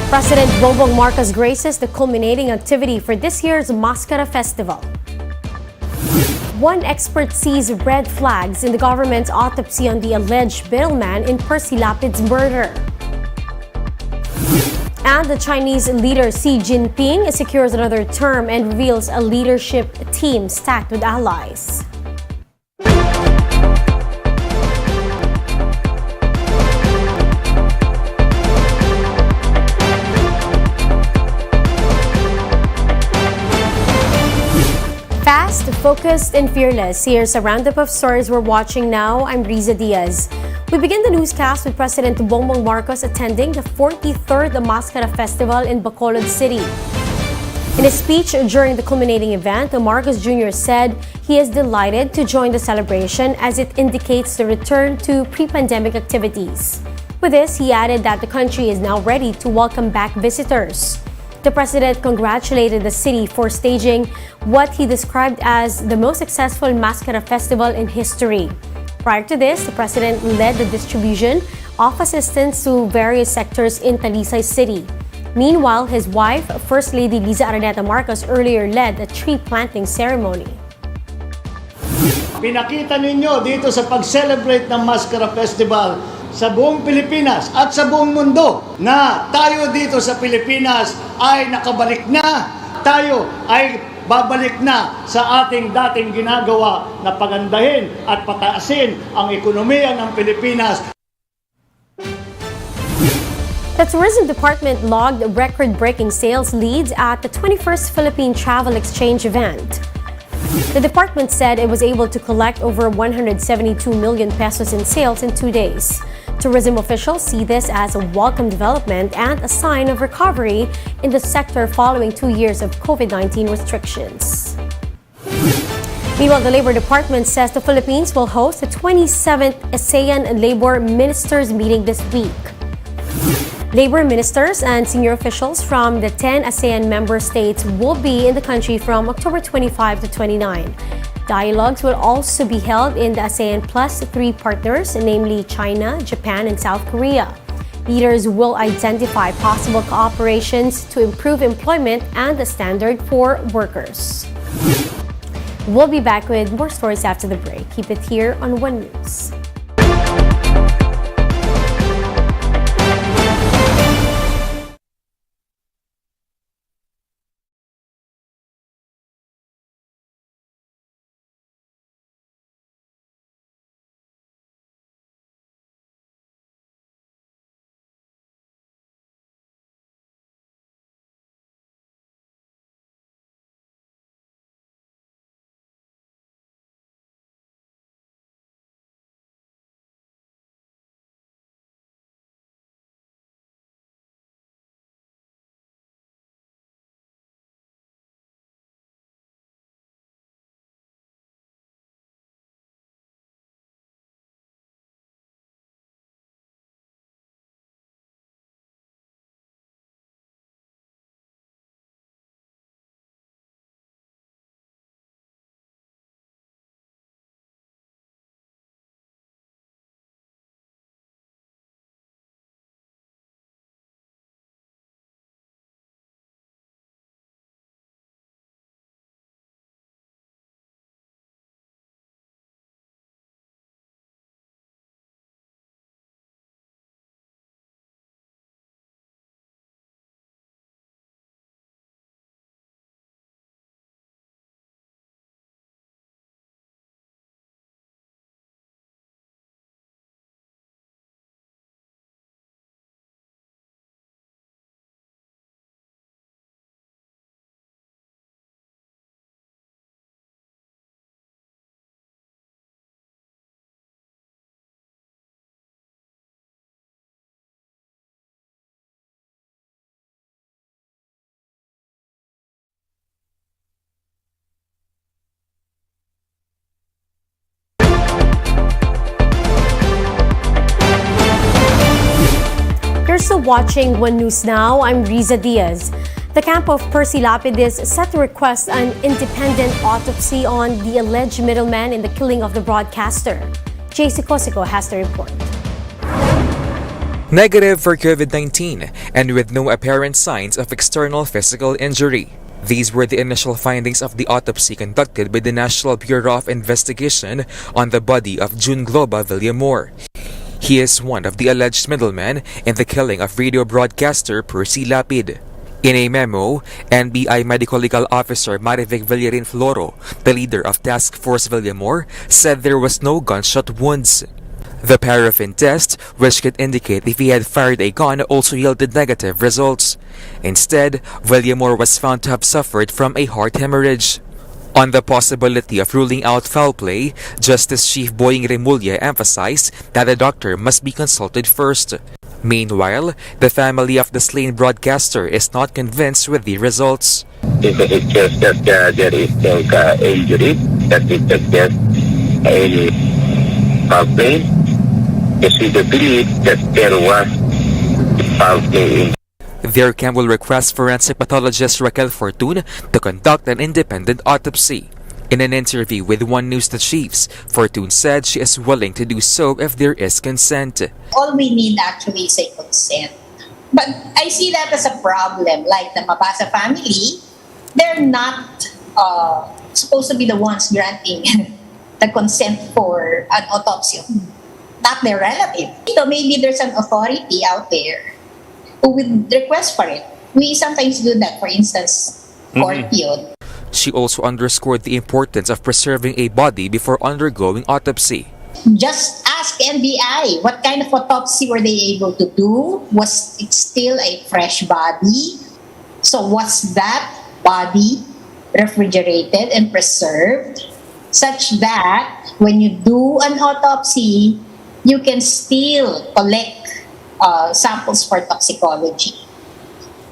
President Bongbong Marcos graces the culminating activity for this year's Mascara Festival. One expert sees red flags in the government's autopsy on the alleged middleman in Percy Lapid's murder. And the Chinese leader Xi Jinping secures another term and reveals a leadership team stacked with allies. Fast, focused, and fearless. Here's a roundup of stories we're watching now. I'm Riza Diaz. We begin the newscast with President Bongbong Marcos attending the 43rd Mascara Festival in Bacolod City. In a speech during the culminating event, Marcos Jr. said he is delighted to join the celebration as it indicates the return to pre-pandemic activities. With this, he added that the country is now ready to welcome back visitors. The president congratulated the city for staging what he described as the most successful Mascara Festival in history. Prior to this, the president led the distribution of assistance to various sectors in Talisay City. Meanwhile, his wife, First Lady Liza Araneta Marcos, earlier led a tree planting ceremony. Pinakita ninyo dito sa pag-celebrate ng Mascara Festival sa buong Pilipinas at sa buong mundo na tayo dito sa Pilipinas ay nakabalik na, tayo ay babalik na sa ating dating ginagawa na pagandahin at pataasin ang ekonomiya ng Pilipinas. The Tourism Department logged record-breaking sales leads at the 21st Philippine Travel Exchange event. The department said it was able to collect over 172 million pesos in sales in 2 days. Tourism officials see this as a welcome development and a sign of recovery in the sector following 2 years of COVID-19 restrictions. Meanwhile, the Labor Department says the Philippines will host the 27th ASEAN Labor Ministers meeting this week. Labor ministers and senior officials from the 10 ASEAN member states will be in the country from October 25 to 29. Dialogues will also be held in the ASEAN Plus 3 partners, namely China, Japan, and South Korea. Leaders will identify possible cooperations to improve employment and the standard for workers. We'll be back with more stories after the break. Keep it here on One News. You're still watching One News Now. I'm Riza Diaz. The camp of Percy Lapid is set to request an independent autopsy on the alleged middleman in the killing of the broadcaster. JC Cosico has the report. Negative for COVID-19 and with no apparent signs of external physical injury. These were the initial findings of the autopsy conducted by the National Bureau of Investigation on the body of June Globa Villamor. He is one of the alleged middlemen in the killing of radio broadcaster Percy Lapid. In a memo, NBI Medical Legal Officer Marivic Villarin Floro, the leader of Task Force Villamor, said there was no gunshot wounds. The paraffin test, which could indicate if he had fired a gun, also yielded negative results. Instead, Villamor was found to have suffered from a heart hemorrhage. On the possibility of ruling out foul play, Justice Chief Boying Remulla emphasized that the doctor must be consulted first. Meanwhile, the family of the slain broadcaster is not convinced with the results. If it shows that there is no injury, that it suggests any foul play, yes, we believe that there was foul play. Their camp will request forensic pathologist Raquel Fortun to conduct an independent autopsy. In an interview with One News The Chiefs, Fortun said she is willing to do so if there is consent. All we need actually is a consent. But I see that as a problem. Like the Mabasa family, they're not supposed to be the ones granting the consent for an autopsy, not their relative. So maybe there's an authority out there who would request for it. We sometimes do that, for instance, court yun. She also underscored the importance of preserving a body before undergoing autopsy. Just ask NBI, what kind of autopsy were they able to do? Was it still a fresh body? So was that body refrigerated and preserved such that when you do an autopsy, you can still collect samples for toxicology?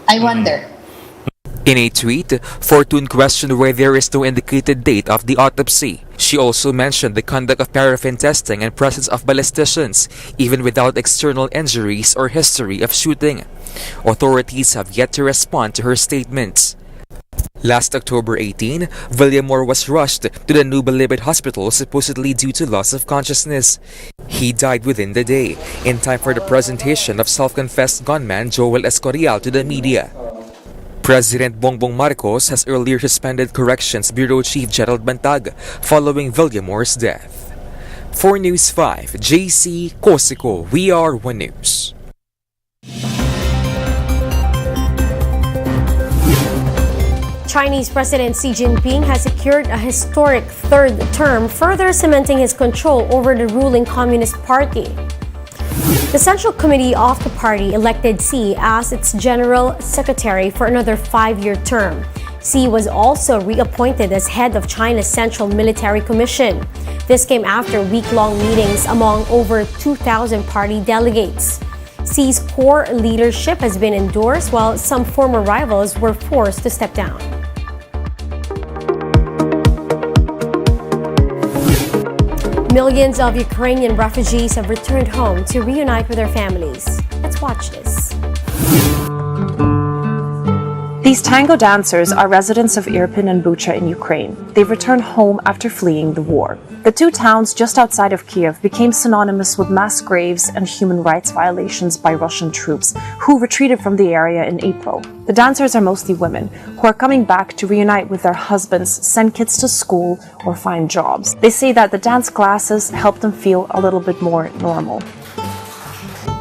I wonder. In a tweet, Fortun questioned why there is no indicated date of the autopsy. She also mentioned the conduct of paraffin testing and presence of ballisticians, even without external injuries or history of shooting. Authorities have yet to respond to her statements. Last October 18, Villamor was rushed to the Nuba Libid Hospital supposedly due to loss of consciousness. He died within the day, in time for the presentation of self-confessed gunman Joel Escorial to the media. President Bongbong Marcos has earlier suspended Corrections Bureau Chief Gerald Bantag following Villamor's death. For News 5, JC Cosico, We Are One News. Chinese President Xi Jinping has secured a historic third term, further cementing his control over the ruling Communist Party. The Central Committee of the party elected Xi as its General Secretary for another 5-year term. Xi was also reappointed as head of China's Central Military Commission. This came after week-long meetings among over 2,000 party delegates. Xi's core leadership has been endorsed, while some former rivals were forced to step down. Millions of Ukrainian refugees have returned home to reunite with their families. Let's watch this. These tango dancers are residents of Irpin and Bucha in Ukraine. They've returned home after fleeing the war. The two towns just outside of Kiev became synonymous with mass graves and human rights violations by Russian troops, who retreated from the area in April. The dancers are mostly women, who are coming back to reunite with their husbands, send kids to school, or find jobs. They say that the dance classes help them feel a little bit more normal.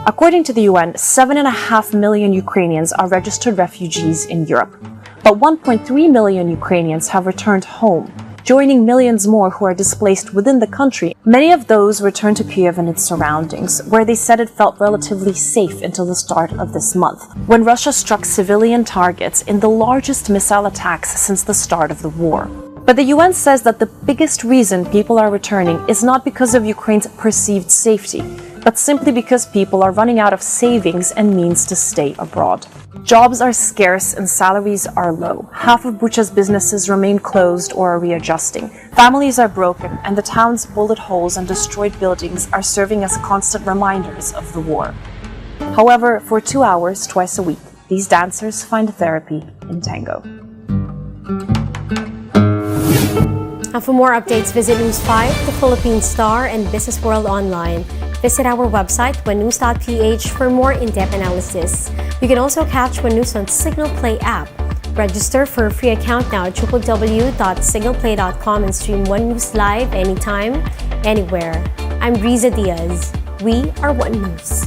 According to the UN, 7.5 million Ukrainians are registered refugees in Europe. But 1.3 million Ukrainians have returned home, joining millions more who are displaced within the country. Many of those returned to Kiev and its surroundings, where they said it felt relatively safe until the start of this month, when Russia struck civilian targets in the largest missile attacks since the start of the war. But the UN says that the biggest reason people are returning is not because of Ukraine's perceived safety, but simply because people are running out of savings and means to stay abroad. Jobs are scarce and salaries are low. Half of Bucha's businesses remain closed or are readjusting. Families are broken, and the town's bullet holes and destroyed buildings are serving as constant reminders of the war. However, for 2 hours twice a week, these dancers find therapy in tango. And for more updates, visit News 5, The Philippine Star, and Business World Online. Visit our website, onenews.ph, for more in-depth analysis. You can also catch One News on Signal Play app. Register for a free account now at www.signalplay.com and stream One News live anytime, anywhere. I'm Riza Diaz. We are One News.